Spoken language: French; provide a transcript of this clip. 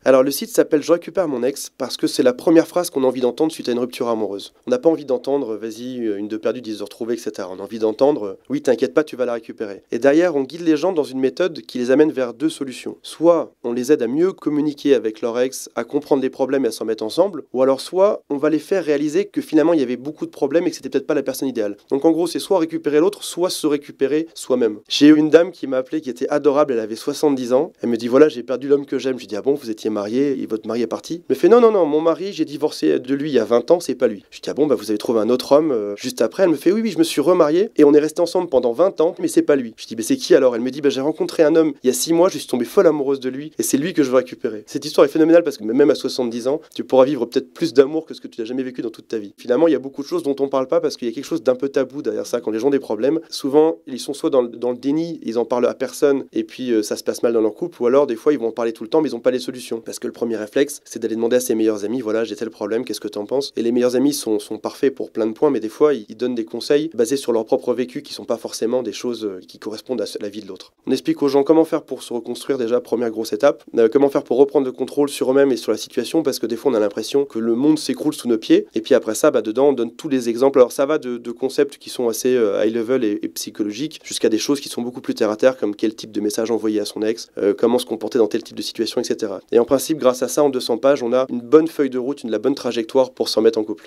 Alors le site s'appelle Je récupère mon ex parce que c'est la première phrase qu'on a envie d'entendre suite à une rupture amoureuse. On n'a pas envie d'entendre vas-y, une de perdue, 10 de retrouvée, etc. On a envie d'entendre oui, t'inquiète pas, tu vas la récupérer. Et derrière, on guide les gens dans une méthode qui les amène vers deux solutions. Soit on les aide à mieux communiquer avec leur ex, à comprendre les problèmes et à s'en mettre ensemble, ou alors soit on va les faire réaliser que finalement il y avait beaucoup de problèmes et que c'était peut-être pas la personne idéale. Donc en gros, c'est soit récupérer l'autre, soit se récupérer soi-même. J'ai eu une dame qui m'a appelé qui était adorable, elle avait 70 ans. Elle me dit voilà, j'ai perdu l'homme que j'aime. Je lui dis ah bon, vous étiez marié et votre mari est parti? Elle me fait non, non, non, mon mari, j'ai divorcé de lui il y a 20 ans, c'est pas lui. Je dis ah bon, bah vous avez trouvé un autre homme juste après. Elle me fait oui, oui, je me suis remarié et on est resté ensemble pendant 20 ans, mais c'est pas lui. Je dis mais c'est qui alors? Elle me dit bah j'ai rencontré un homme il y a 6 mois, je suis tombée folle amoureuse de lui et c'est lui que je veux récupérer. Cette histoire est phénoménale parce que même à 70 ans, tu pourras vivre peut-être plus d'amour que ce que tu n'as jamais vécu dans toute ta vie. Finalement, il y a beaucoup de choses dont on parle pas parce qu'il y a quelque chose d'un peu tabou derrière ça. Quand les gens ont des problèmes, souvent ils sont soit dans le déni, ils en parlent à personne et puis ça se passe mal dans leur couple, ou alors des fois ils vont en parler tout le temps mais ils n'ont pas les solutions. Parce que le premier réflexe, c'est d'aller demander à ses meilleurs amis, voilà, j'ai tel problème, qu'est-ce que t'en penses? Et les meilleurs amis sont parfaits pour plein de points, mais des fois ils donnent des conseils basés sur leur propre vécu qui sont pas forcément des choses qui correspondent à la vie de l'autre. On explique aux gens comment faire pour se reconstruire déjà, première grosse étape, comment faire pour reprendre le contrôle sur eux-mêmes et sur la situation, parce que des fois on a l'impression que le monde s'écroule sous nos pieds, et puis après ça, dedans on donne tous les exemples. Alors ça va de concepts qui sont assez high level et psychologiques, jusqu'à des choses qui sont beaucoup plus terre à terre, comme quel type de message envoyer à son ex, comment se comporter dans tel type de situation, etc. Et en principe, grâce à ça, en 200 pages, on a une bonne feuille de route, la bonne trajectoire pour s'en mettre en couple.